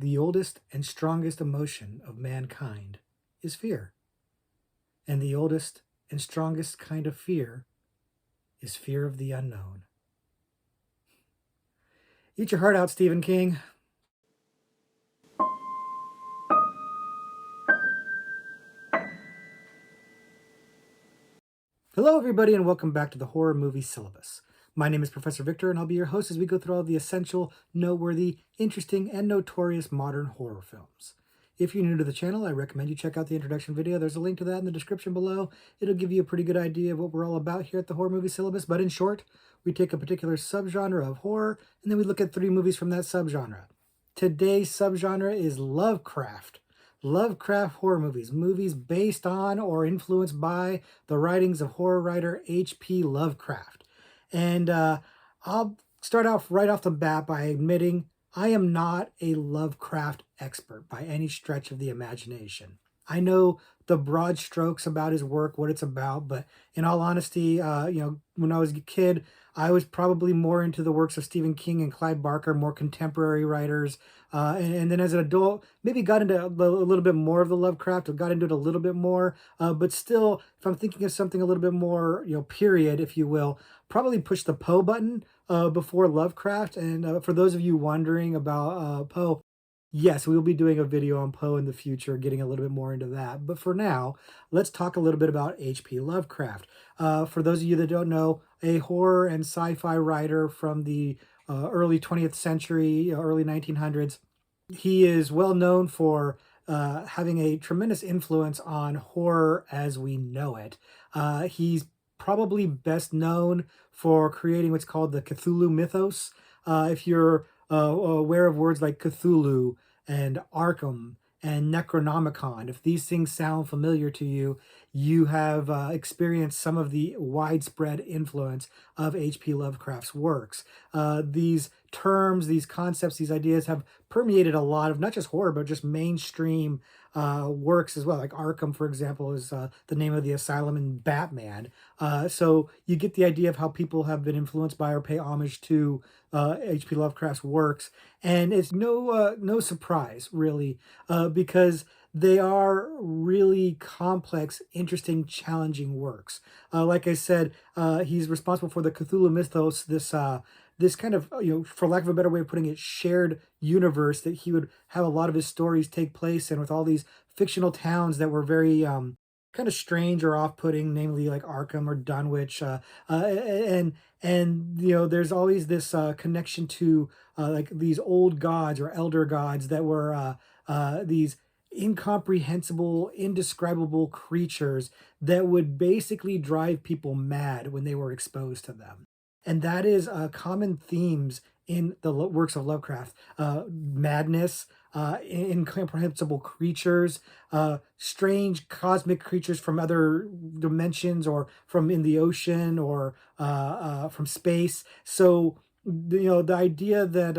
The oldest and strongest emotion of mankind is fear. And the oldest and strongest kind of fear is fear of the unknown. Eat your heart out, Stephen King. Hello, everybody, and welcome back to the Horror Movie Syllabus. My name is Professor Victor, and I'll be your host as we go through all the essential, noteworthy, interesting, and notorious modern horror films. If you're new to the channel, I recommend you check out the introduction video. There's a link to that in the description below. It'll give you a pretty good idea of what we're all about here at the Horror Movie Syllabus, but in short, we take a particular subgenre of horror, and then we look at 3 movies from that subgenre. Today's subgenre is Lovecraft. Lovecraft horror movies, movies based on or influenced by the writings of horror writer HP Lovecraft. And I'll start off right off the bat by admitting I am not a Lovecraft expert by any stretch of the imagination. I know the broad strokes about his work, what it's about, but in all honesty, when I was a kid, I was probably more into the works of Stephen King and Clive Barker, more contemporary writers. And then as an adult, maybe got into a little bit more of the Lovecraft, or got into it a little bit more. But still, if I'm thinking of something a little bit more, period, if you will, probably push the Poe button before Lovecraft. And for those of you wondering about Poe, yes, we will be doing a video on Poe in the future, getting a little bit more into that. But for now, let's talk a little bit about H.P. Lovecraft. For those of you that don't know, a horror and sci-fi writer from the early 20th century, early 1900s. He is well known for having a tremendous influence on horror as we know it. He's probably best known for creating what's called the Cthulhu mythos. If you're aware of words like Cthulhu and Arkham and Necronomicon, if these things sound familiar to you, you have experienced some of the widespread influence of H.P. Lovecraft's works. These terms, these concepts, these ideas have permeated a lot of not just horror, but just mainstream works as well. Like Arkham, for example, is the name of the asylum in Batman. So you get the idea of how people have been influenced by or pay homage to H.P. Lovecraft's works. And it's no surprise, really, because they are really complex, interesting, challenging works. Like I said, he's responsible for the Cthulhu mythos, this kind of, for lack of a better way of putting it, shared universe that he would have a lot of his stories take place in, with all these fictional towns that were very kind of strange or off-putting, namely like Arkham or Dunwich, and there's always this connection to like these old gods or elder gods that were these incomprehensible, indescribable creatures that would basically drive people mad when they were exposed to them. And that is common themes in the works of Lovecraft. Madness, incomprehensible creatures, strange cosmic creatures from other dimensions or from in the ocean or from space. So, the idea that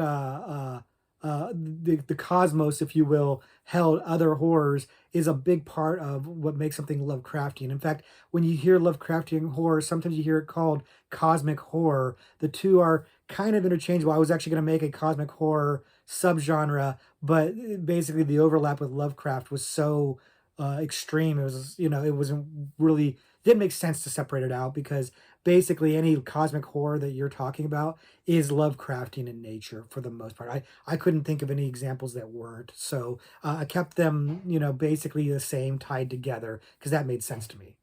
the cosmos, if you will, held other horrors is a big part of what makes something Lovecraftian. In fact, when you hear Lovecraftian horror, sometimes you hear it called cosmic horror. The two are kind of interchangeable. I was actually going to make a cosmic horror subgenre, but basically the overlap with Lovecraft was so extreme. It was, it wasn't really, didn't make sense to separate it out, because basically any cosmic horror that you're talking about is Lovecraftian in nature for the most part. I couldn't think of any examples that weren't. So I kept them, basically the same, tied together, because that made sense to me.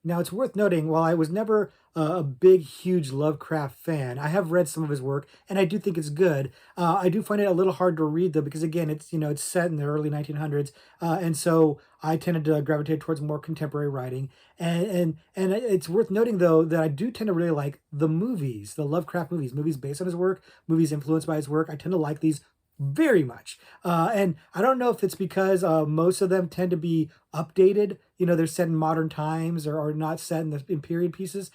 Now, it's worth noting, while I was never a big, huge Lovecraft fan, I have read some of his work, and I do think it's good. I do find it a little hard to read, though, because, again, it's set in the early 1900s, and so I tended to gravitate towards more contemporary writing. And it's worth noting, though, that I do tend to really like the movies, the Lovecraft movies based on his work, movies influenced by his work. I tend to like these very much. And I don't know if it's because most of them tend to be updated. They're set in modern times, or not set in period pieces.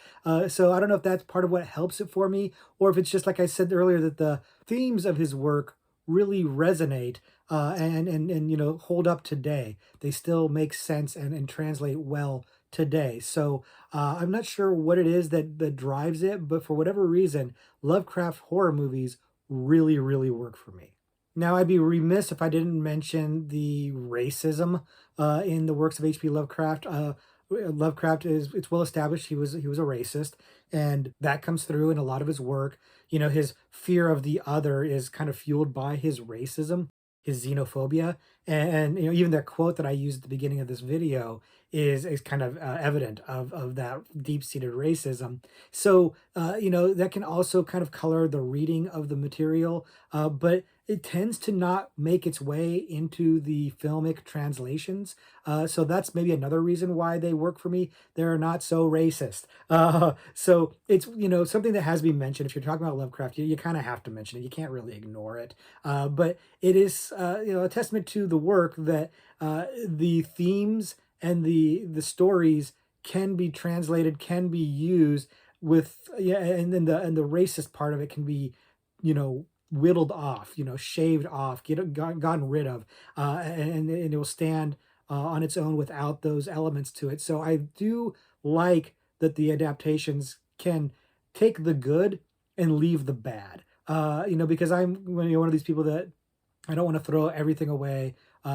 So I don't know if that's part of what helps it for me, or if it's just, like I said earlier, that the themes of his work really resonate and hold up today. They still make sense and translate well today. So I'm not sure what it is that drives it, but for whatever reason, Lovecraft horror movies really, really work for me. Now, I'd be remiss if I didn't mention the racism in the works of H.P. Lovecraft. Lovecraft is it's well established he was a racist, and that comes through in a lot of his work. You know, his fear of the other is kind of fueled by his racism, his xenophobia, and you know even that quote that I used at the beginning of this video is kind of evident of that deep seated racism. So you know that can also kind of color the reading of the material, but it tends to not make its way into the filmic translations. So that's maybe another reason why they work for me. They're not so racist. So it's you know something that has been mentioned. If you're talking about Lovecraft, you kind of have to mention it. You can't really ignore it. But it is you know a testament to the work that the themes and the stories can be translated, can be used with yeah, and then the racist part of it can be you know whittled off, you know, shaved off, gotten rid of, and it will stand on its own without those elements to it. So I do like that the adaptations can take the good and leave the bad. You know, because I'm when you're one of these people that I don't want to throw everything away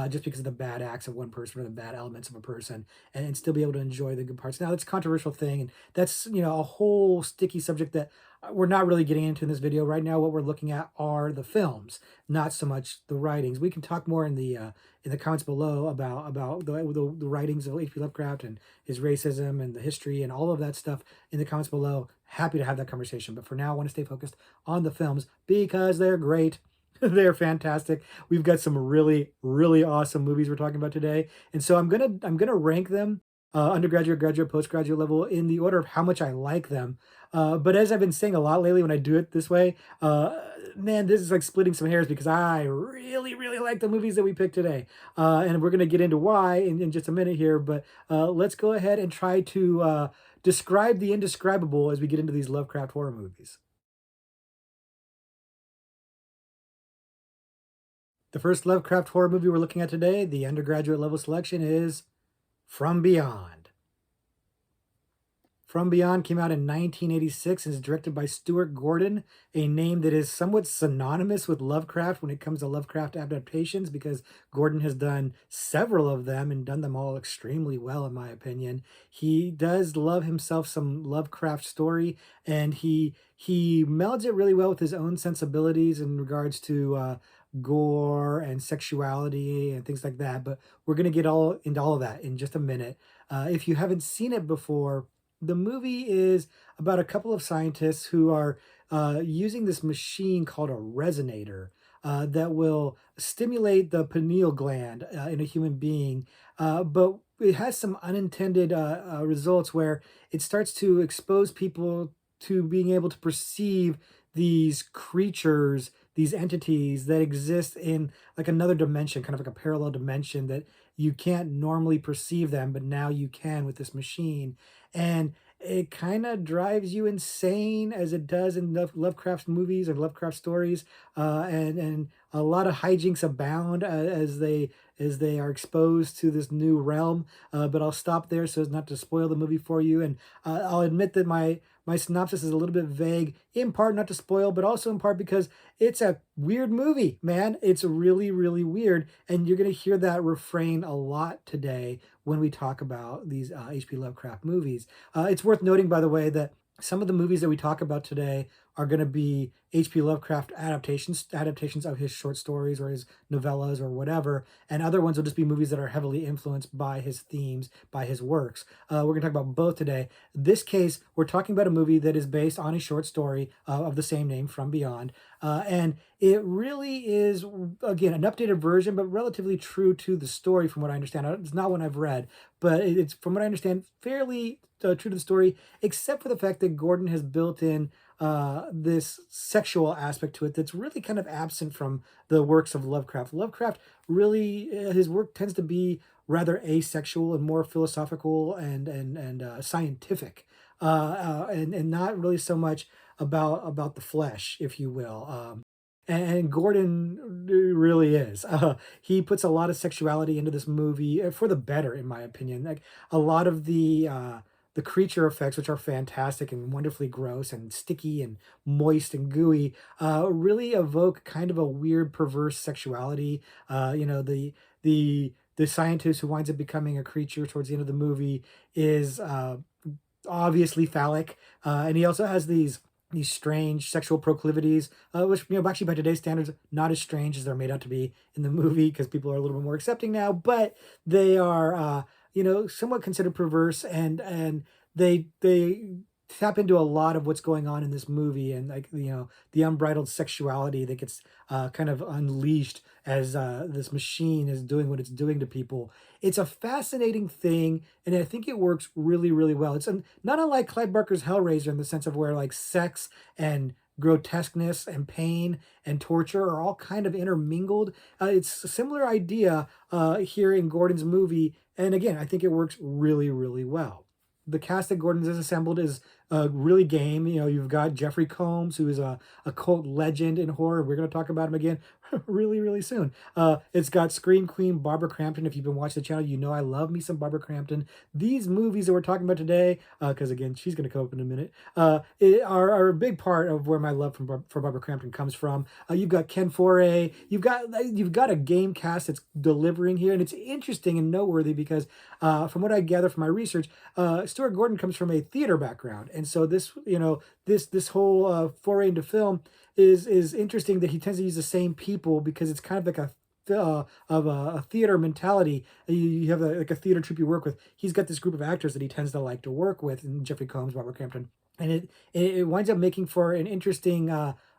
just because of the bad acts of one person or the bad elements of a person, and still be able to enjoy the good parts. Now, it's a controversial thing, and that's you know a whole sticky subject that we're not really getting into in this video right now. What we're looking at are the films, not so much the writings. We can talk more in the comments below about the writings of H.P. Lovecraft and his racism and the history and all of that stuff in the comments below. Happy to have that conversation, but for now, I want to stay focused on the films because they're great. They're fantastic. We've got some really, really awesome movies we're talking about today, and so I'm gonna rank them undergraduate, graduate, postgraduate level in the order of how much I like them. But as I've been saying a lot lately, when I do it this way, man, this is like splitting some hairs because I really, really like the movies that we picked today, and we're gonna get into why in just a minute here. But let's go ahead and try to describe the indescribable as we get into these Lovecraft horror movies. The first Lovecraft horror movie we're looking at today, the undergraduate level selection, is From Beyond. From Beyond came out in 1986 and is directed by Stuart Gordon, a name that is somewhat synonymous with Lovecraft when it comes to Lovecraft adaptations because Gordon has done several of them and done them all extremely well, in my opinion. He does love himself some Lovecraft story, and he melds it really well with his own sensibilities in regards to gore and sexuality and things like that. But we're gonna get all into all of that in just a minute. If you haven't seen it before, the movie is about a couple of scientists who are using this machine called a resonator that will stimulate the pineal gland in a human being, but it has some unintended results where it starts to expose people to being able to perceive these creatures, these entities that exist in like another dimension, kind of like a parallel dimension that you can't normally perceive them, but now you can with this machine. And it kind of drives you insane as it does in Lovecraft movies or Lovecraft stories, and a lot of hijinks abound as they are exposed to this new realm. But I'll stop there so as not to spoil the movie for you. And I'll admit that my synopsis is a little bit vague, in part not to spoil, but also in part because it's a weird movie, man. It's really, really weird, and you're gonna hear that refrain a lot today when we talk about these H.P. Lovecraft movies. It's worth noting, by the way, that some of the movies that we talk about today are going to be H.P. Lovecraft adaptations of his short stories or his novellas or whatever, and other ones will just be movies that are heavily influenced by his themes, by his works. We're going to talk about both today. This case, we're talking about a movie that is based on a short story of the same name, From Beyond, and it really is again an updated version, but relatively true to the story, from what I understand. It's not one I've read, but it's from what I understand fairly true to the story, except for the fact that Gordon has built in this sexual aspect to it that's really kind of absent from the works of Lovecraft. Lovecraft really, his work tends to be rather asexual and more philosophical and scientific, and not really so much about the flesh, if you will. And Gordon really is. He puts a lot of sexuality into this movie for the better, in my opinion. Like a lot of the the creature effects, which are fantastic and wonderfully gross and sticky and moist and gooey, really evoke kind of a weird, perverse sexuality. The scientist who winds up becoming a creature towards the end of the movie is obviously phallic, and he also has these strange sexual proclivities, which actually by today's standards not as strange as they're made out to be in the movie because people are a little bit more accepting now, but they are somewhat considered perverse, and they tap into a lot of what's going on in this movie, and like the unbridled sexuality that gets kind of unleashed as this machine is doing what it's doing to people. It's a fascinating thing, and I think it works really, really well. It's not unlike Clive Barker's Hellraiser in the sense of where like sex and grotesqueness and pain and torture are all kind of intermingled. It's a similar idea here in Gordon's movie, and again, I think it works really, really well. The cast that Gordon has assembled is really game. You've got Jeffrey Combs, who is a cult legend in horror. We're going to talk about him again really, really soon. It's got Scream Queen Barbara Crampton. If you've been watching the channel, you know I love me some Barbara Crampton. These movies that we're talking about today, because again, she's going to come up in a minute, are a big part of where my love for Barbara Crampton comes from. You've got Ken Foray. You've got a game cast that's delivering here, and it's interesting and noteworthy because from what I gather from my research, Stuart Gordon comes from a theater background, and so this whole foray into film is interesting that he tends to use the same people because it's kind of like a theater mentality. You have like a theater troupe you work with. He's got this group of actors that he tends to like to work with, and Jeffrey Combs, Barbara Crampton, and it winds up making for an interesting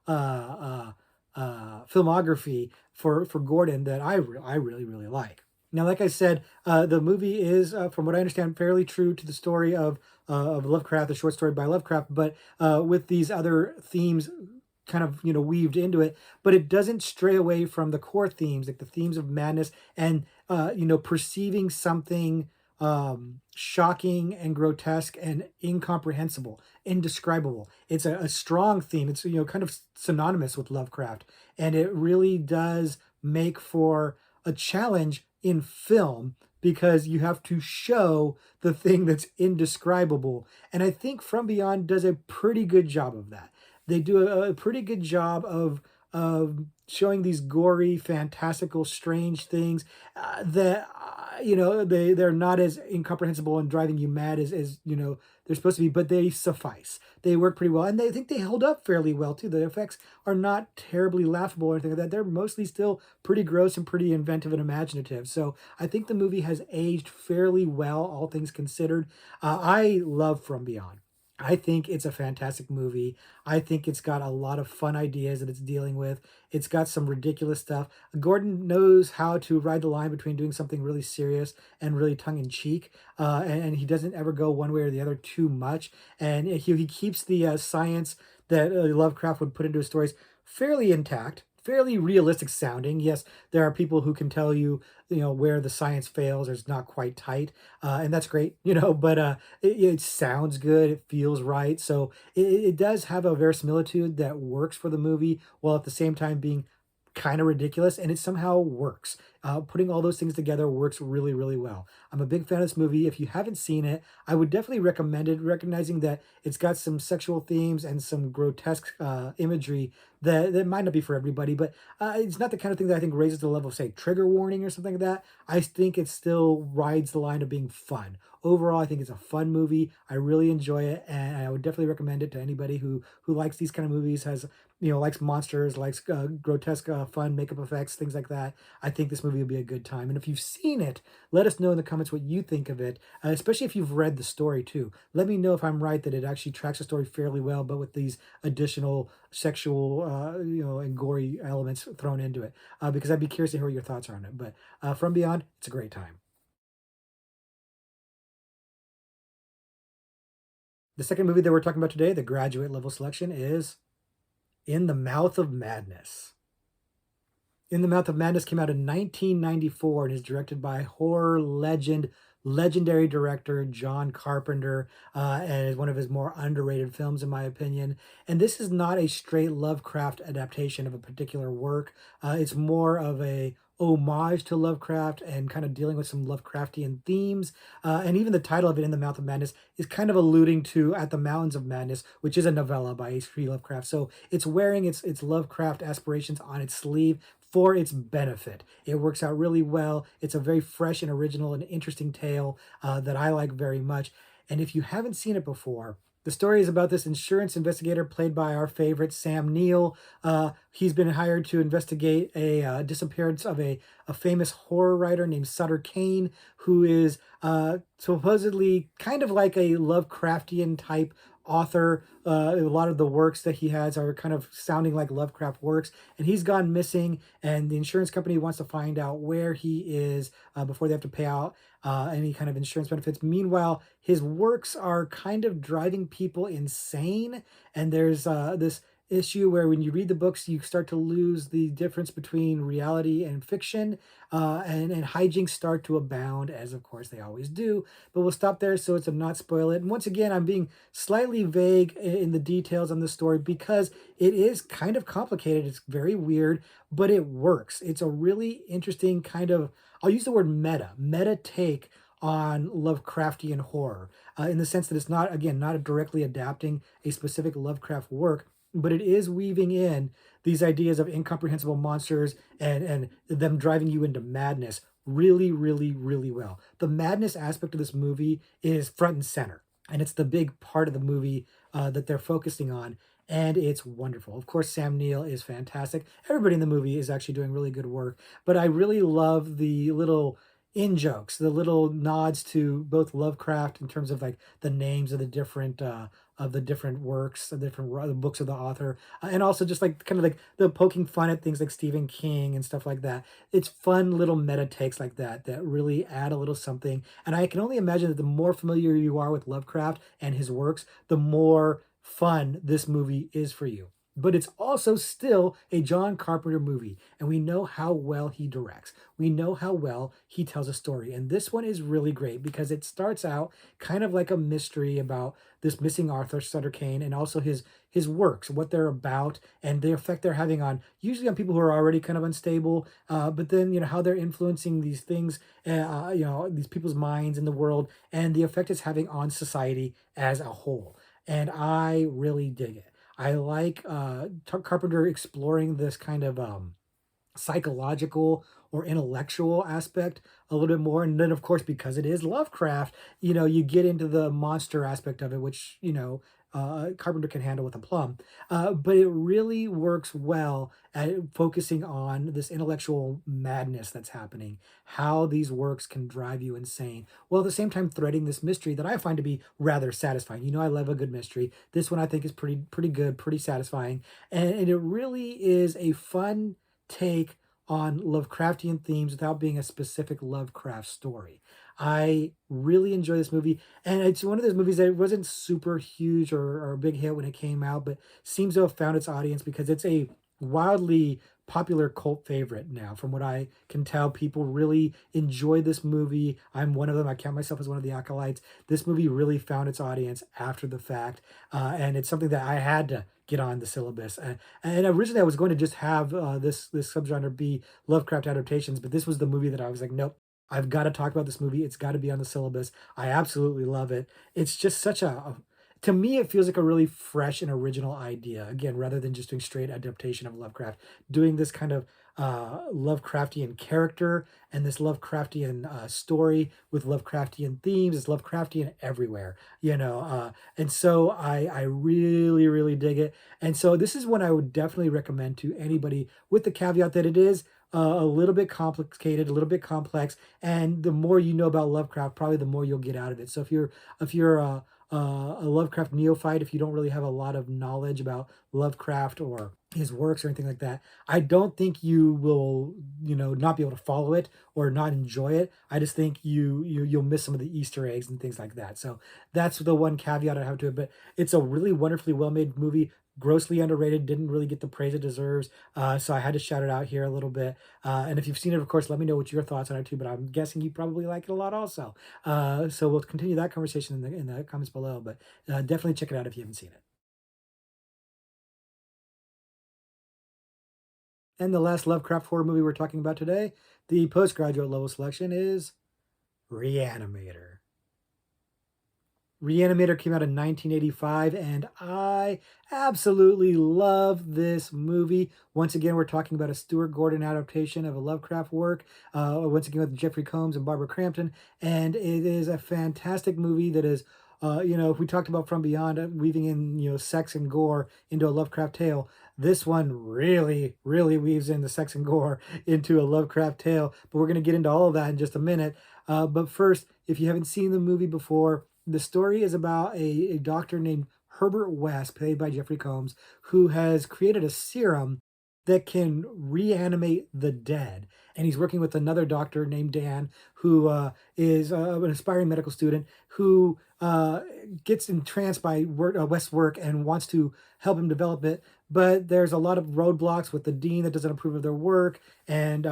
filmography for Gordon that I really, really like. Now, like I said, the movie is, from what I understand, fairly true to the story of Lovecraft, the short story by Lovecraft, but with these other themes kind of weaved into it. But it doesn't stray away from the core themes, like the themes of madness and perceiving something shocking and grotesque and incomprehensible, indescribable. It's a strong theme. It's kind of synonymous with Lovecraft, and it really does make for a challenge in film because you have to show the thing that's indescribable. And I think From Beyond does a pretty good job of that. They do a pretty good job of showing these gory, fantastical, strange things that they're not as incomprehensible and driving you mad as they're supposed to be, but they suffice. They work pretty well, and I think they hold up fairly well too. The effects are not terribly laughable or anything like that. They're mostly still pretty gross and pretty inventive and imaginative. So I think the movie has aged fairly well, all things considered. I love From Beyond. I think it's a fantastic movie. I think it's got a lot of fun ideas that it's dealing with. It's got some ridiculous stuff. Gordon knows how to ride the line between doing something really serious and really tongue in cheek, and he doesn't ever go one way or the other too much. And he keeps the science that Lovecraft would put into his stories fairly intact, fairly realistic sounding. Yes, there are people who can tell you, where the science fails or it's not quite tight, and that's great, but it sounds good, it feels right. So it does have a verisimilitude that works for the movie while at the same time being kind of ridiculous, and it somehow works. Putting all those things together works really, really well. I'm a big fan of this movie. If you haven't seen it, I would definitely recommend it, recognizing that it's got some sexual themes and some grotesque imagery that might not be for everybody, but it's not the kind of thing that I think raises the level of, say, trigger warning or something like that. I think it still rides the line of being fun. Overall, I think it's a fun movie. I really enjoy it, and I would definitely recommend it to anybody who likes these kind of movies, has likes monsters, likes grotesque, fun makeup effects, things like that. I think this movie will be a good time. And if you've seen it, let us know in the comments what you think of it, especially if you've read the story too. Let me know if I'm right that it actually tracks the story fairly well, but with these additional sexual, and gory elements thrown into it, because I'd be curious to hear what your thoughts are on it. But From Beyond, it's a great time. The second movie that we're talking about today, the graduate level selection, is In the Mouth of Madness. In the Mouth of Madness came out in 1994 and is directed by horror legendary director John Carpenter, and is one of his more underrated films, in my opinion. And this is not a straight Lovecraft adaptation of a particular work. It's more of a homage to Lovecraft and kind of dealing with some Lovecraftian themes. And even the title of it, In the Mouth of Madness, is kind of alluding to At the Mountains of Madness, which is a novella by HP Lovecraft. So it's wearing its Lovecraft aspirations on its sleeve for its benefit. It works out really well. It's a very fresh and original and interesting tale that I like very much. And if you haven't seen it before, the story is about this insurance investigator played by our favorite Sam Neill. He's been hired to investigate a disappearance of a famous horror writer named Sutter Kane, who is supposedly kind of like a Lovecraftian type author. A lot of the works that he has are kind of sounding like Lovecraft works, and he's gone missing. And the insurance company wants to find out where he is before they have to pay out any kind of insurance benefits. Meanwhile, his works are kind of driving people insane, and there's this issue where when you read the books, you start to lose the difference between reality and fiction, and hijinks start to abound, as of course they always do. But we'll stop there so as to not spoil it. And once again, I'm being slightly vague in the details on this story because it is kind of complicated. It's very weird, but it works. It's a really interesting kind of, I'll use the word meta take on Lovecraftian horror, in the sense that it's not, again, not directly adapting a specific Lovecraft work, but it is weaving in these ideas of incomprehensible monsters and them driving you into madness really, really, really well. The madness aspect of this movie is front and center, and it's the big part of the movie that they're focusing on. And it's wonderful. Of course, Sam Neill is fantastic. Everybody in the movie is actually doing really good work. But I really love the little in jokes, the little nods to both Lovecraft in terms of like the names of the different works, the different the books of the author, and also just like kind of like the poking fun at things like Stephen King and stuff like that. It's fun little meta takes like that that really add a little something. And I can only imagine that the more familiar you are with Lovecraft and his works, the more fun this movie is for you. But it's also still a John Carpenter movie, and we know how well he directs. We know how well he tells a story. And this one is really great because it starts out kind of like a mystery about this missing Arthur Sutter Kane and also his works, what they're about, and the effect they're having on usually on people who are already kind of unstable. But then how they're influencing these things, these people's minds in the world, and the effect it's having on society as a whole. And I really dig it. I like Carpenter exploring this kind of psychological or intellectual aspect a little bit more. And then, of course, because it is Lovecraft, you get into the monster aspect of it, which, Carpenter can handle with a plum. But it really works well at focusing on this intellectual madness that's happening, how these works can drive you insane, while at the same time threading this mystery that I find to be rather satisfying. I love a good mystery. This one I think is pretty good, pretty satisfying. And it really is a fun take on Lovecraftian themes without being a specific Lovecraft story. I really enjoy this movie, and it's one of those movies that wasn't super huge or a big hit when it came out, but seems to have found its audience because it's a wildly popular cult favorite now. From what I can tell, people really enjoy this movie. I'm one of them. I count myself as one of the acolytes. This movie really found its audience after the fact, and it's something that I had to get on the syllabus. And originally, I was going to just have this subgenre be Lovecraft adaptations, but this was the movie that I was like, nope. I've got to talk about this movie. It's got to be on the syllabus. I absolutely love it. It's just such to me, it feels like a really fresh and original idea. Again, rather than just doing straight adaptation of Lovecraft, doing this kind of Lovecraftian character and this Lovecraftian story with Lovecraftian themes. It's Lovecraftian everywhere, and so I really, really dig it. And so this is one I would definitely recommend to anybody with the caveat that it is a little bit complicated, a little bit complex, and the more you know about Lovecraft, probably the more you'll get out of it. So if you're a Lovecraft neophyte, if you don't really have a lot of knowledge about Lovecraft or his works or anything like that, I don't think you will, not be able to follow it or not enjoy it. I just think you'll miss some of the Easter eggs and things like that. So that's the one caveat I have to it. But it's a really wonderfully well made movie. Grossly underrated, didn't really get the praise it deserves. So I had to shout it out here a little bit. And if you've seen it, of course, let me know what your thoughts on it too. But I'm guessing you probably like it a lot also. So we'll continue that conversation in the comments below. But definitely check it out if you haven't seen it. And the last Lovecraft horror movie we're talking about today, the postgraduate level selection is Reanimator. Reanimator came out in 1985, and I absolutely love this movie. Once again, we're talking about a Stuart Gordon adaptation of a Lovecraft work, once again with Jeffrey Combs and Barbara Crampton, and it is a fantastic movie that is, if we talked about From Beyond, weaving in, sex and gore into a Lovecraft tale, this one really, really weaves in the sex and gore into a Lovecraft tale, but we're going to get into all of that in just a minute. But first, if you haven't seen the movie before, the story is about a doctor named Herbert West, played by Jeffrey Combs, who has created a serum that can reanimate the dead. And he's working with another doctor named Dan, who is an aspiring medical student who gets entranced by West's work and wants to help him develop it. But there's a lot of roadblocks with the dean that doesn't approve of their work, and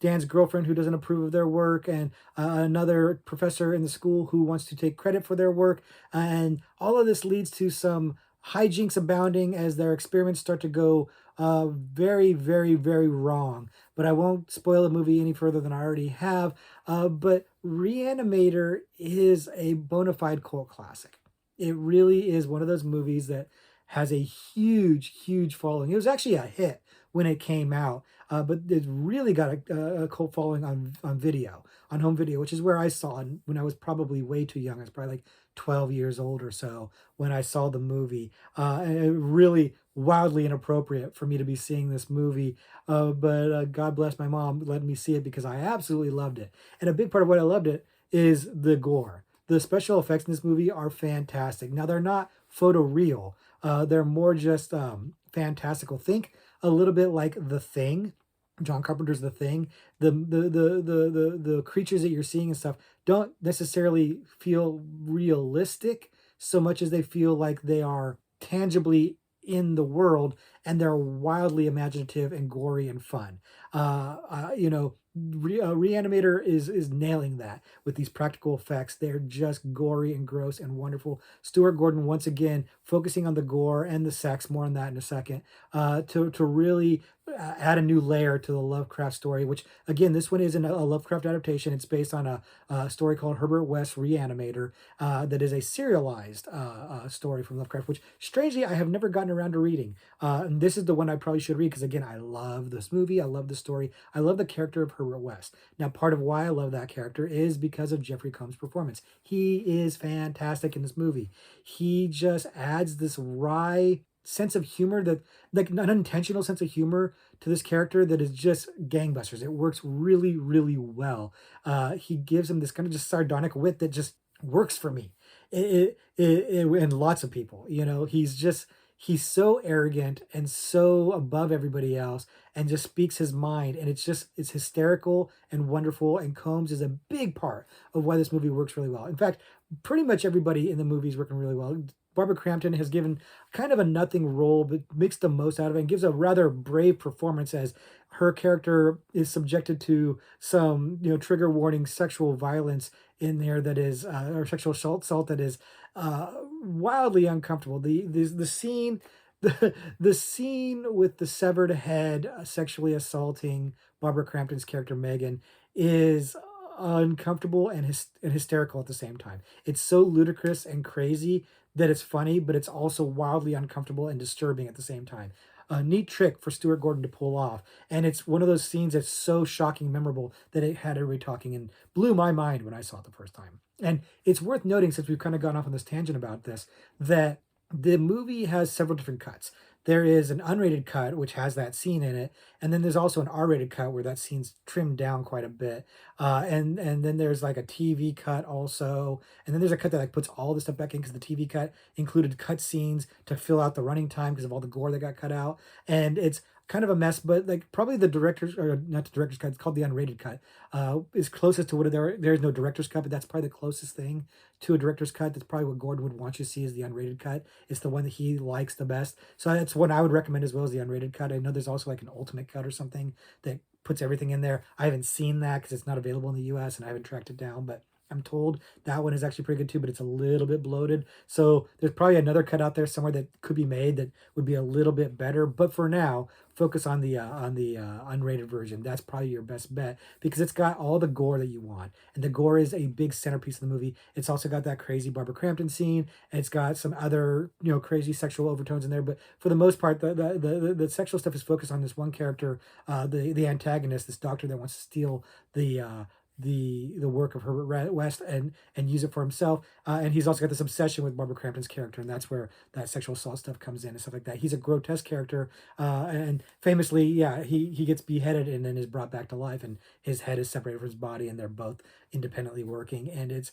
Dan's girlfriend who doesn't approve of their work, and another professor in the school who wants to take credit for their work. And all of this leads to some hijinks abounding as their experiments start to go very, very, very wrong. But I won't spoil the movie any further than I already have. But Reanimator is a bona fide cult classic. It really is one of those movies that has a huge, huge following. It was actually a hit when it came out, but it really got a cult following on video, on home video, which is where I saw it when I was probably way too young. I was probably like 12 years old or so when I saw the movie. And it really wildly inappropriate for me to be seeing this movie, but God bless my mom letting me see it because I absolutely loved it. And a big part of what I loved it is the gore. The special effects in this movie are fantastic. Now, they're not photo real. They're more just fantastical. Think a little bit like The Thing, John Carpenter's The Thing. The creatures that you're seeing and stuff don't necessarily feel realistic so much as they feel like they are tangibly in the world, and they're wildly imaginative and gory and fun. Reanimator is nailing that with these practical effects. They're just gory and gross and wonderful. Stuart Gordon once again focusing on the gore and the sex. More on that in a second. To really add a new layer to the Lovecraft story. Which again, this one isn't a Lovecraft adaptation. It's based on a story called Herbert West Reanimator. That is a serialized story from Lovecraft, which strangely I have never gotten around to reading. And this is the one I probably should read because again, I love this movie. I love the story. I love the character of Herbert West. Now, part of why I love that character is because of Jeffrey Combs' performance. He is fantastic in this movie. He just adds this wry sense of humor, that like an unintentional sense of humor to this character that is just gangbusters. It works really, really well. He gives him this kind of just sardonic wit that just works for me. And lots of people, he's so arrogant and so above everybody else and just speaks his mind, and it's hysterical and wonderful, and Combs is a big part of why this movie works really well. In fact, pretty much everybody in the movie is working really well. Barbara Crampton has given kind of a nothing role, but makes the most out of it and gives a rather brave performance as her character is subjected to some, trigger warning sexual violence in there that is, or sexual assault that is wildly uncomfortable. The scene, the scene with the severed head sexually assaulting Barbara Crampton's character Megan is uncomfortable and hysterical at the same time. It's so ludicrous and crazy that it's funny, but it's also wildly uncomfortable and disturbing at the same time. A neat trick for Stuart Gordon to pull off, and it's one of those scenes that's so shocking, memorable that it had everybody talking and blew my mind when I saw it the first time. And it's worth noting, since we've kind of gone off on this tangent about this, that the movie has several different cuts. There is an unrated cut which has that scene in it, and then there's also an R-rated cut where that scene's trimmed down quite a bit. And then there's like a TV cut also, and then there's a cut that like puts all this stuff back in because the TV cut included cut scenes to fill out the running time because of all the gore that got cut out, and it's kind of a mess. But like probably the director's, or not the director's cut, it's called the unrated cut, is closest to what there's no director's cut, but that's probably the closest thing to a director's cut. That's probably what Gordon would want you to see, is the unrated cut. It's the one that he likes the best. So that's what I would recommend as well, as the unrated cut. I know there's also like an ultimate cut or something that puts everything in there. I haven't seen that because it's not available in the US and I haven't tracked it down, but I'm told that one is actually pretty good too, but it's a little bit bloated. So there's probably another cut out there somewhere that could be made that would be a little bit better. But for now, focus on the unrated version. That's probably your best bet because it's got all the gore that you want, and the gore is a big centerpiece of the movie. It's also got that crazy Barbara Crampton scene, and it's got some other crazy sexual overtones in there. But for the most part, the sexual stuff is focused on this one character, the antagonist, this doctor that wants to steal the the work of Herbert West and use it for himself. And he's also got this obsession with Barbara Crampton's character, and that's where that sexual assault stuff comes in and stuff like that. He's a grotesque character, and famously, yeah, he gets beheaded and then is brought back to life, and his head is separated from his body, and they're both independently working, and it's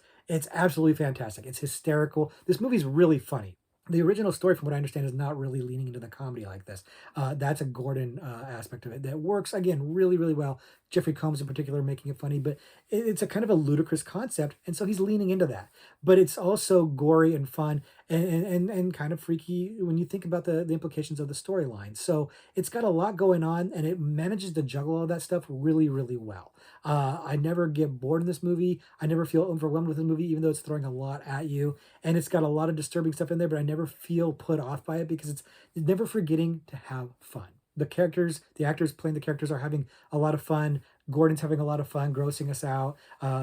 absolutely fantastic. It's hysterical. This movie's really funny. The original story, from what I understand, is not really leaning into the comedy like this. That's a Gordon aspect of it that works again really, really well. Jeffrey Combs, in particular, making it funny, but it's a kind of a ludicrous concept, and so he's leaning into that. But it's also gory and fun and kind of freaky when you think about the implications of the storyline. So it's got a lot going on, and it manages to juggle all that stuff really, really well. I never get bored in this movie. I never feel overwhelmed with the movie, even though it's throwing a lot at you, and it's got a lot of disturbing stuff in there, but I never feel put off by it because it's never forgetting to have fun. The characters, the actors playing the characters are having a lot of fun. Gordon's having a lot of fun, grossing us out,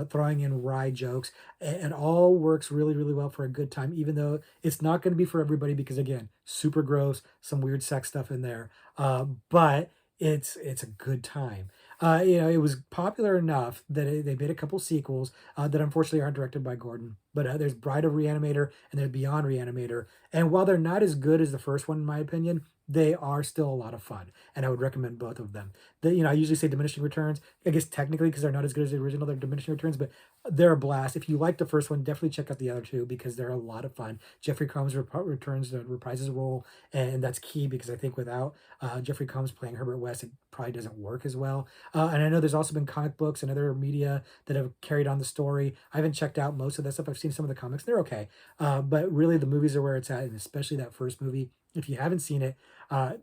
throwing in wry jokes, and all works really, really well for a good time, even though it's not going to be for everybody because, again, super gross, some weird sex stuff in there. But it's a good time. It was popular enough that they made a couple sequels that unfortunately aren't directed by Gordon. But there's Bride of Reanimator and there's Beyond Reanimator. And while they're not as good as the first one, in my opinion, they are still a lot of fun. And I would recommend both of them. I usually say diminishing returns. I guess technically, because they're not as good as the original, they're diminishing returns, but they're a blast. If you like the first one, definitely check out the other two because they're a lot of fun. Jeffrey Combs returns to reprise his role, and that's key because I think without Jeffrey Combs playing Herbert West, it probably doesn't work as well. And I know there's also been comic books and other media that have carried on the story. I haven't checked out most of that stuff. I've seen some of the comics; they're okay, but really the movies are where it's at, and especially that first movie. If you haven't seen it,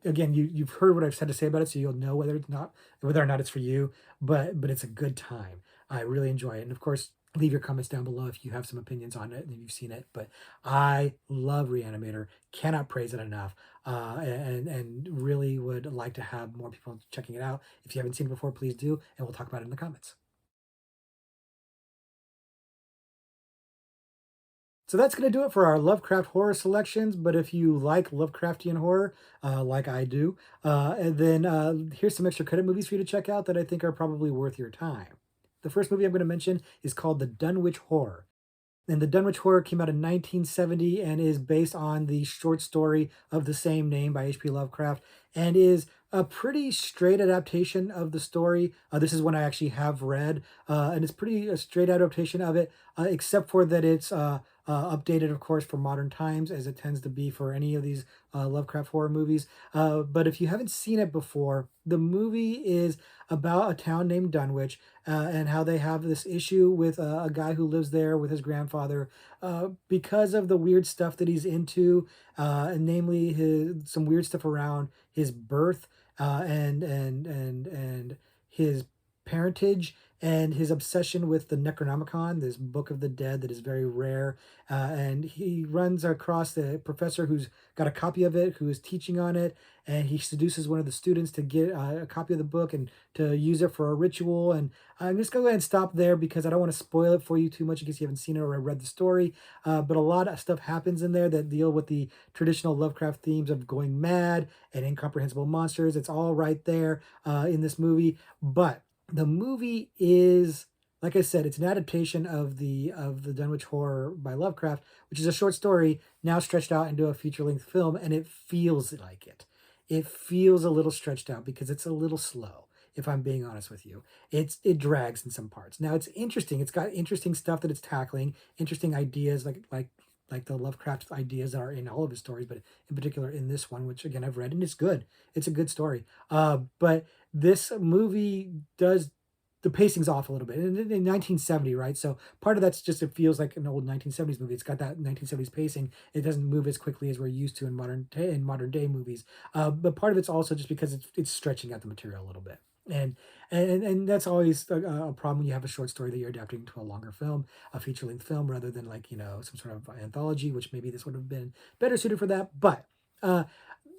again, you've heard what I've had to say about it, so you'll know whether or not it's for you. But it's a good time. I really enjoy it, and of course, leave your comments down below if you have some opinions on it and if you've seen it. But I love Reanimator, cannot praise it enough, and really would like to have more people checking it out. If you haven't seen it before, please do, and we'll talk about it in the comments. So that's going to do it for our Lovecraft horror selections. But if you like Lovecraftian horror, like I do, and then here's some extra credit movies for you to check out that I think are probably worth your time. The first movie I'm going to mention is called The Dunwich Horror. And The Dunwich Horror came out in 1970 and is based on the short story of the same name by HP Lovecraft and is a pretty straight adaptation of the story. This is one I actually have read, and it's pretty a straight adaptation of it, except for that it's updated, of course, for modern times, as it tends to be for any of these Lovecraft horror movies. But if you haven't seen it before, the movie is about a town named Dunwich and how they have this issue with a guy who lives there with his grandfather because of the weird stuff that he's into, and namely some weird stuff around his birth and his parentage and his obsession with the Necronomicon, this book of the dead that is very rare. And he runs across the professor who's got a copy of it, who is teaching on it, and he seduces one of the students to get a copy of the book and to use it for a ritual. And I'm just going to go ahead and stop there because I don't want to spoil it for you too much in case you haven't seen it or read the story. But a lot of stuff happens in there that deal with the traditional Lovecraft themes of going mad and incomprehensible monsters. It's all right there in this movie. But the movie is, like I said, it's an adaptation of the Dunwich Horror by Lovecraft, which is a short story now stretched out into a feature-length film, and it feels like it. It feels a little stretched out because it's a little slow, if I'm being honest with you. It drags in some parts. Now it's interesting. It's got interesting stuff that it's tackling, interesting ideas like the Lovecraft ideas that are in all of his stories, but in particular in this one, which again I've read and it's good. It's a good story. But this movie does the pacing's off a little bit in 1970, right? So part of that's just it feels like an old 1970s movie. It's got that 1970s pacing. It doesn't move as quickly as we're used to in modern day movies. But part of it's also just because it's stretching out the material a little bit. And and that's always a problem when you have a short story that you're adapting to a longer film, a feature-length film, rather than like, some sort of anthology, which maybe this would have been better suited for that. But uh,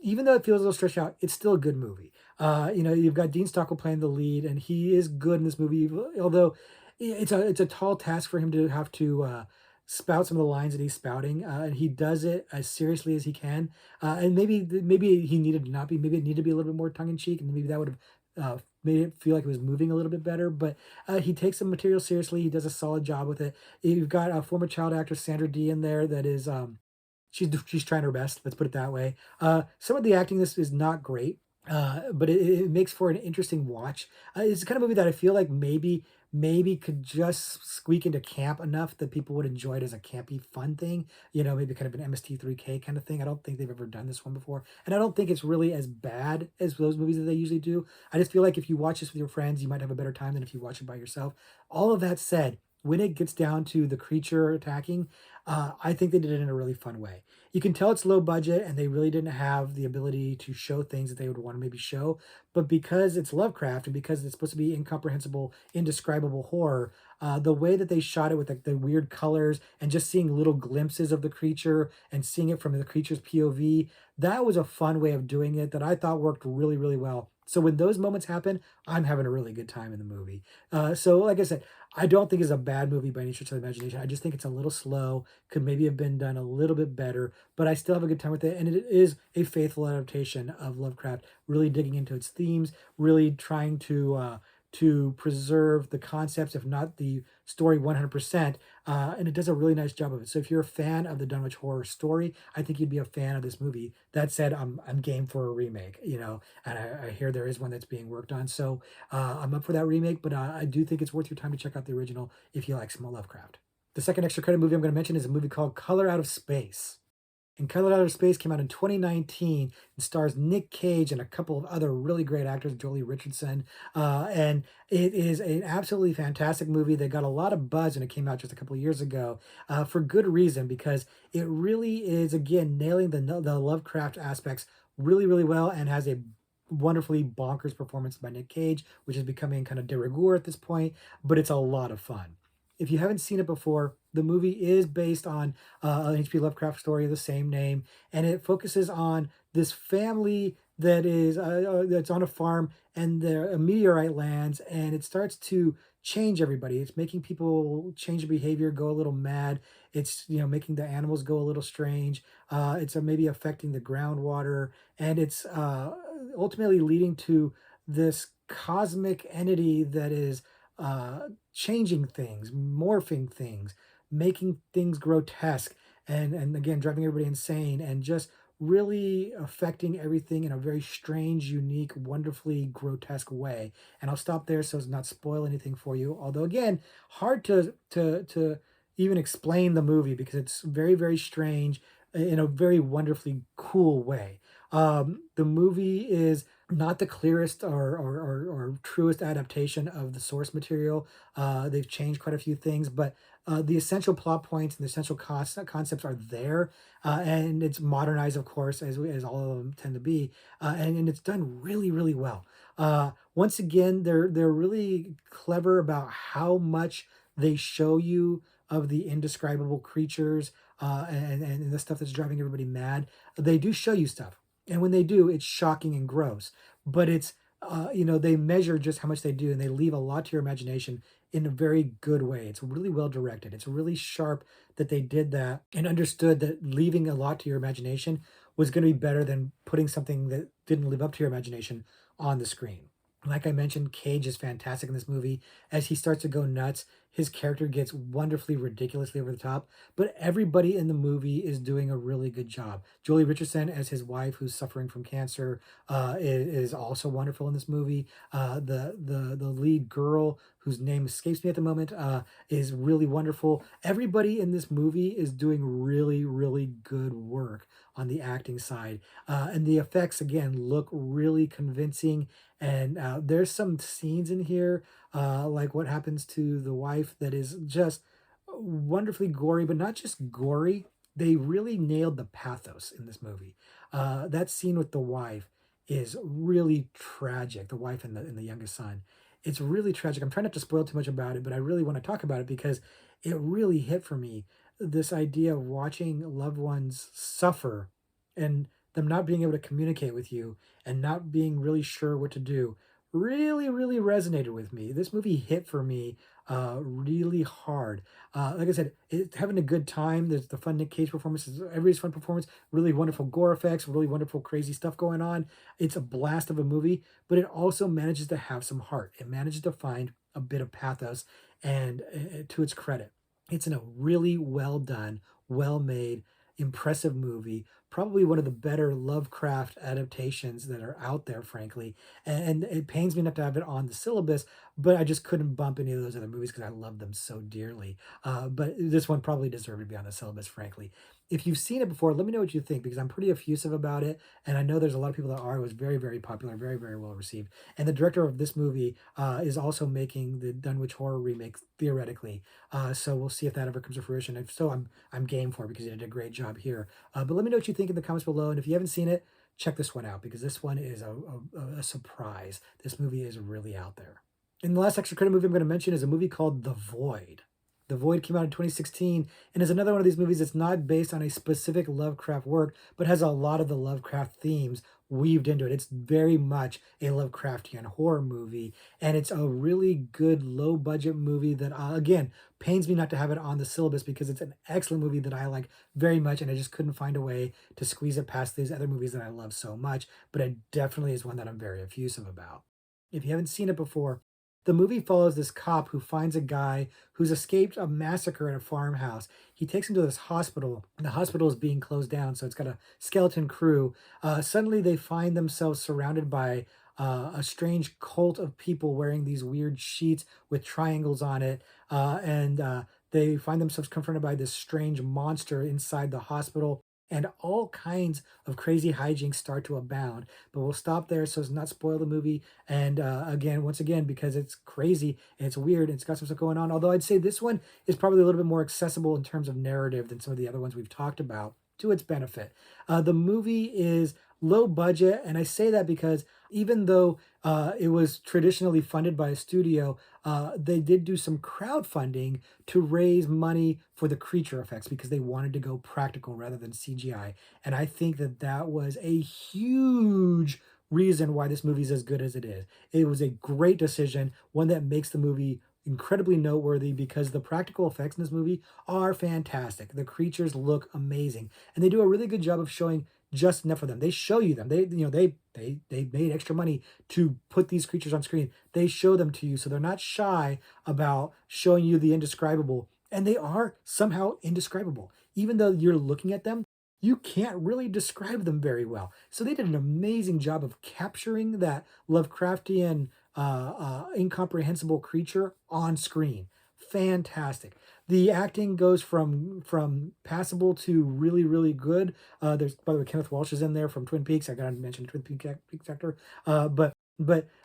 even though it feels a little stretched out, it's still a good movie. You've got Dean Stockwell playing the lead, and he is good in this movie. Although it's a tall task for him to have to spout some of the lines that he's spouting, and he does it as seriously as he can. And maybe he needed to not be. Maybe it needed to be a little bit more tongue in cheek, and maybe that would have made it feel like it was moving a little bit better. But he takes the material seriously. He does a solid job with it. You've got a former child actor Sandra Dee in there that is she's trying her best. Let's put it that way. Some of the acting this is not great, but it makes for an interesting watch. It's the kind of movie that I feel like maybe could just squeak into camp enough that people would enjoy it as a campy fun thing. Maybe kind of an MST3K kind of thing. I don't think they've ever done this one before, and I don't think it's really as bad as those movies that they usually do. I just feel like if you watch this with your friends, you might have a better time than if you watch it by yourself. All of that said, when it gets down to the creature attacking, I think they did it in a really fun way. You can tell it's low budget and they really didn't have the ability to show things that they would want to maybe show. But because it's Lovecraft and because it's supposed to be incomprehensible, indescribable horror, the way that they shot it with the weird colors and just seeing little glimpses of the creature and seeing it from the creature's POV, that was a fun way of doing it that I thought worked really, really well. So when those moments happen, I'm having a really good time in the movie. So like I said, I don't think it's a bad movie by any stretch of the imagination. I just think it's a little slow, could maybe have been done a little bit better, but I still have a good time with it. And it is a faithful adaptation of Lovecraft, really digging into its themes, really trying to preserve the concepts, if not the story 100%. And it does a really nice job of it. So if you're a fan of the Dunwich Horror story, I think you'd be a fan of this movie. That said, I'm game for a remake, and I hear there is one that's being worked on. So I'm up for that remake, but I do think it's worth your time to check out the original if you like some Lovecraft. The second extra credit movie I'm going to mention is a movie called Color Out of Space. And Color Out of Space came out in 2019 and stars Nick Cage and a couple of other really great actors, Jolie Richardson. And it is an absolutely fantastic movie that got a lot of buzz when it came out just a couple of years ago, for good reason, because it really is, again, nailing the Lovecraft aspects really, really well and has a wonderfully bonkers performance by Nick Cage, which is becoming kind of de rigueur at this point, but it's a lot of fun. If you haven't seen it before, the movie is based on an HP Lovecraft story of the same name, and it focuses on this family that's on a farm, and a meteorite lands, and it starts to change everybody. It's making people change their behavior, go a little mad. It's making the animals go a little strange. It's maybe affecting the groundwater, and it's ultimately leading to this cosmic entity that is changing things, morphing things, making things grotesque, and again driving everybody insane, and just really affecting everything in a very strange, unique, wonderfully grotesque way. And I'll stop there so as not spoil anything for you. Although again, hard to even explain the movie because it's very, very strange in a very wonderfully cool way. The movie is not the clearest or truest adaptation of the source material. They've changed quite a few things, but the essential plot points and the essential concepts are there, and it's modernized, of course, as all of them tend to be, and it's done really, really well. Once again, they're really clever about how much they show you of the indescribable creatures, and the stuff that's driving everybody mad. They do show you stuff, and when they do, it's shocking and gross. But it's they measure just how much they do, and they leave a lot to your imagination in a very good way. It's really well directed. It's really sharp that they did that and understood that leaving a lot to your imagination was going to be better than putting something that didn't live up to your imagination on the screen. Like I mentioned, Cage is fantastic in this movie. As he starts to go nuts, his character gets wonderfully, ridiculously over the top, but everybody in the movie is doing a really good job. Jolie Richardson as his wife, who's suffering from cancer, is also wonderful in this movie. The lead girl, whose name escapes me at the moment, is really wonderful. Everybody in this movie is doing really, really good work on the acting side, and the effects again look really convincing. And there's some scenes in here, like what happens to the wife, that is just wonderfully gory, but not just gory. They really nailed the pathos in this movie. That scene with the wife is really tragic. The wife and the youngest son. It's really tragic. I'm trying not to spoil too much about it, but I really want to talk about it because it really hit for me. This idea of watching loved ones suffer and them not being able to communicate with you and not being really sure what to do really, really resonated with me. This movie hit for me really hard. Like I said, having a good time. There's the fun Nick Cage performances. Everybody's fun performance. Really wonderful gore effects. Really wonderful, crazy stuff going on. It's a blast of a movie, but it also manages to have some heart. It manages to find a bit of pathos, and to its credit, it's in a really well done, well made, impressive movie. Probably one of the better Lovecraft adaptations that are out there, frankly. And it pains me not to have it on the syllabus, but I just couldn't bump any of those other movies because I love them so dearly. But this one probably deserved to be on the syllabus, frankly. If you've seen it before, let me know what you think because I'm pretty effusive about it. And I know there's a lot of people that are. It was very, very popular, very, very well received. And the director of this movie is also making the Dunwich Horror remake, theoretically. So we'll see if that ever comes to fruition. If so, I'm game for it because he did a great job here. But let me know what you think in the comments below. And if you haven't seen it, check this one out because this one is a surprise. This movie is really out there. And the last extra credit movie I'm going to mention is a movie called The Void. The Void came out in 2016 and is another one of these movies that's not based on a specific Lovecraft work, but has a lot of the Lovecraft themes weaved into it. It's very much a Lovecraftian horror movie, and it's a really good low budget movie that, again, pains me not to have it on the syllabus because it's an excellent movie that I like very much, and I just couldn't find a way to squeeze it past these other movies that I love so much, but it definitely is one that I'm very effusive about. If you haven't seen it before, the movie follows this cop who finds a guy who's escaped a massacre at a farmhouse. He takes him to this hospital, and the hospital is being closed down, so it's got a skeleton crew. Suddenly, they find themselves surrounded by a strange cult of people wearing these weird sheets with triangles on it, and they find themselves confronted by this strange monster inside the hospital. And all kinds of crazy hijinks start to abound. But we'll stop there so as not spoil the movie. And again, once again, because it's crazy and it's weird and it's got some stuff going on. Although I'd say this one is probably a little bit more accessible in terms of narrative than some of the other ones we've talked about to its benefit. The movie is low budget, and I say that because even though it was traditionally funded by a studio, they did do some crowdfunding to raise money for the creature effects because they wanted to go practical rather than CGI. And I think that that was a huge reason why this movie is as good as it is. It was a great decision, one that makes the movie incredibly noteworthy because the practical effects in this movie are fantastic. The creatures look amazing, and they do a really good job of showing just enough of them. They show you them. They made extra money to put these creatures on screen. They show them to you, so they're not shy about showing you the indescribable, and they are somehow indescribable. Even though you're looking at them, you can't really describe them very well. So they did an amazing job of capturing that Lovecraftian, incomprehensible creature on screen. Fantastic. The acting goes from passable to really, really good. There's, by the way, Kenneth Walsh is in there from Twin Peaks. I gotta mention the Peaks actor. But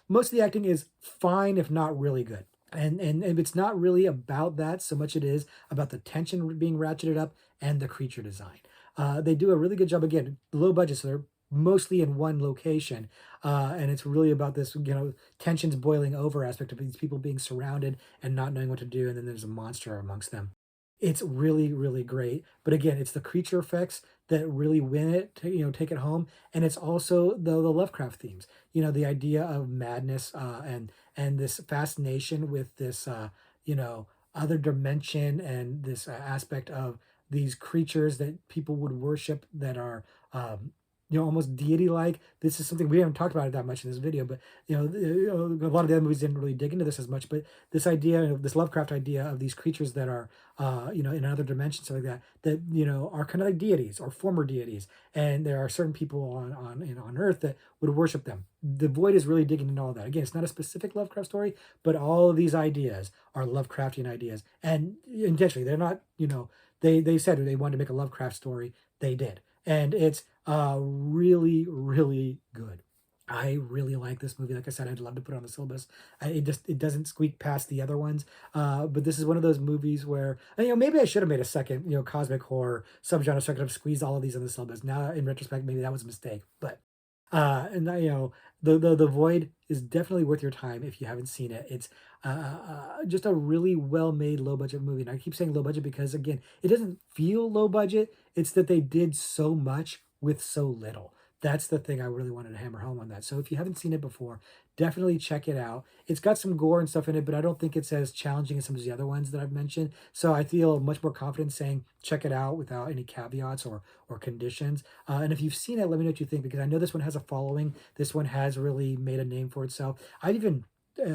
most of the acting is fine, if not really good. And it's not really about that so much it is about the tension being ratcheted up and the creature design. They do a really good job, again, low budget, so they're mostly in one location. And it's really about this, tensions boiling over aspect of these people being surrounded and not knowing what to do. And then there's a monster amongst them. It's really, really great. But again, it's the creature effects that really win it, to, take it home. And it's also the Lovecraft themes, the idea of madness, and this fascination with this, other dimension and this aspect of these creatures that people would worship that are, almost deity-like. This is something we haven't talked about it that much in this video, but a lot of the other movies didn't really dig into this as much. But this idea of this Lovecraft idea of these creatures that are, in another dimension, something like that are kind of like deities or former deities, and there are certain people on Earth that would worship them. The Void is really digging into all that. Again, it's not a specific Lovecraft story, but all of these ideas are Lovecraftian ideas, and intentionally, they're not. They said they wanted to make a Lovecraft story. They did, and it's really, really good. I really like this movie. Like I said, I'd love to put it on the syllabus. It doesn't squeak past the other ones. But this is one of those movies where, and, maybe I should have made a second, cosmic horror subgenre, so I could have squeezed all of these on the syllabus. Now, in retrospect, maybe that was a mistake. But The Void is definitely worth your time if you haven't seen it. It's just a really well made low budget movie. And I keep saying low budget because again, it doesn't feel low budget. It's that they did so much with so little. That's the thing I really wanted to hammer home on that. So if you haven't seen it before, definitely check it out. It's got some gore and stuff in it, but I don't think it's as challenging as some of the other ones that I've mentioned. So I feel much more confident saying check it out without any caveats or conditions. And if you've seen it, let me know what you think because I know this one has a following. This one has really made a name for itself. I've even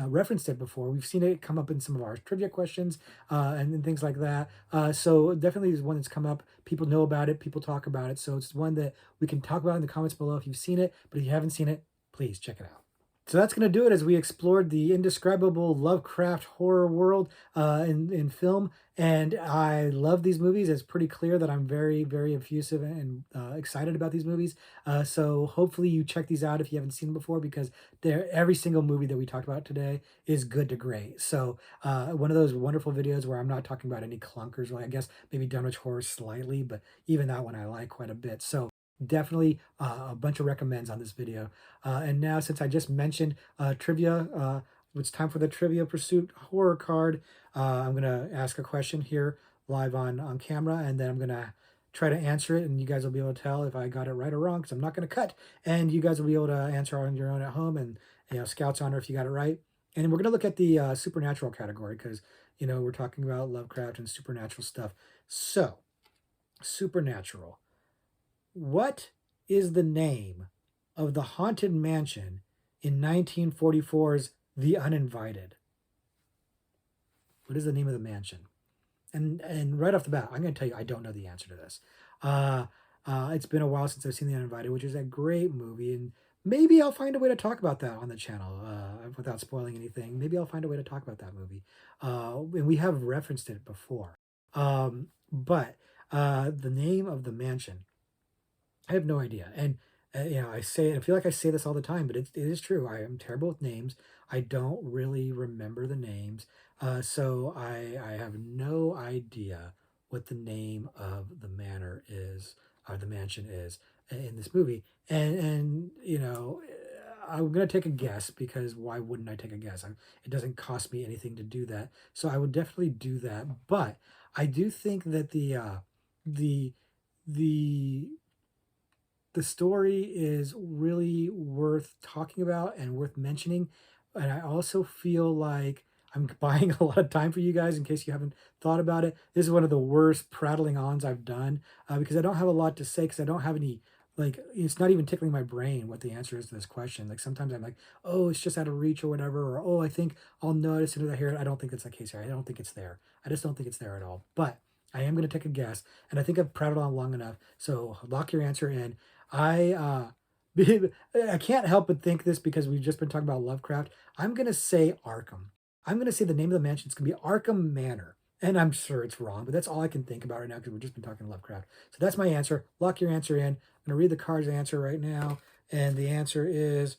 referenced it before. We've seen it come up in some of our trivia questions and things like that. So definitely is one that's come up. People know about it. People talk about it. So it's one that we can talk about in the comments below if you've seen it. But if you haven't seen it, please check it out. So that's going to do it as we explored the indescribable Lovecraft horror world in film. And I love these movies. It's pretty clear that I'm very, very effusive and excited about these movies. So hopefully you check these out if you haven't seen them before because every single movie that we talked about today is good to great. So one of those wonderful videos where I'm not talking about any clunkers, like I guess maybe Dunwich Horror slightly, but even that one I like quite a bit. So definitely a bunch of recommends on this video. And now, since I just mentioned trivia, it's time for the Trivia Pursuit horror card. I'm going to ask a question here live on camera, and then I'm going to try to answer it, and you guys will be able to tell if I got it right or wrong, because I'm not going to cut, and you guys will be able to answer on your own at home, and Scout's honor if you got it right. And we're going to look at the supernatural category, because, we're talking about Lovecraft and supernatural stuff. So, supernatural. What is the name of the haunted mansion in 1944's The Uninvited? What is the name of the mansion? And right off the bat, I'm going to tell you I don't know the answer to this. It's been a while since I've seen The Uninvited, which is a great movie, and maybe I'll find a way to talk about that on the channel without spoiling anything. Maybe I'll find a way to talk about that movie. And we have referenced it before. But the name of the mansion, I have no idea. And I feel like I say this all the time, but it is true. I am terrible with names. I don't really remember the names. So I have no idea what the name of the manor is or the mansion is in this movie. And I'm gonna take a guess because why wouldn't I take a guess? It doesn't cost me anything to do that, so I would definitely do that. But I do think that the the the story is really worth talking about and worth mentioning. And I also feel like I'm buying a lot of time for you guys in case you haven't thought about it. This is one of the worst prattling ons I've done because I don't have a lot to say because I don't have any, like, it's not even tickling my brain what the answer is to this question. Like sometimes I'm like, oh, it's just out of reach or whatever, or oh, I think I'll know it as soon as I hear it. I don't think that's the case here. I don't think it's there. I just don't think it's there at all. But I am going to take a guess, and I think I've prattled on long enough. So lock your answer in. I I can't help but think this because we've just been talking about Lovecraft. I'm gonna say Arkham. I'm gonna say the name of the mansion is gonna be Arkham Manor. And I'm sure it's wrong, but that's all I can think about right now because we've just been talking Lovecraft. So that's my answer. Lock your answer in. I'm gonna read the card's answer right now. And the answer is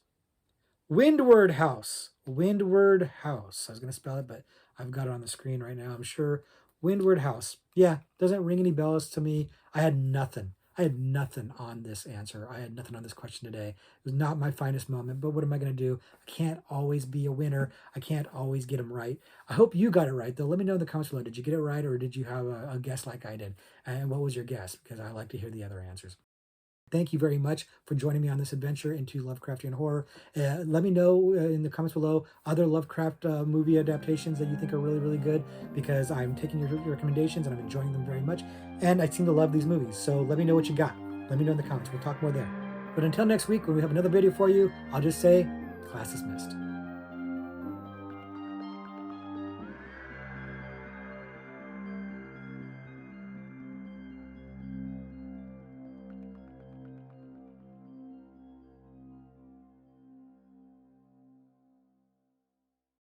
Windward House. Windward House. I was going to spell it, but I've got it on the screen right now, I'm sure. Windward House. Yeah, doesn't ring any bells to me. I had nothing. I had nothing on this answer. I had nothing on this question today. It was not my finest moment, but what am I going to do? I can't always be a winner. I can't always get them right. I hope you got it right, though. Let me know in the comments below. Did you get it right, or did you have a guess like I did? And what was your guess? Because I like to hear the other answers. Thank you very much for joining me on this adventure into Lovecraftian horror. Let me know in the comments below other Lovecraft movie adaptations that you think are really, really good because I'm taking your recommendations and I'm enjoying them very much. And I seem to love these movies. So let me know what you got. Let me know in the comments. We'll talk more there. But until next week, when we have another video for you, I'll just say, class dismissed.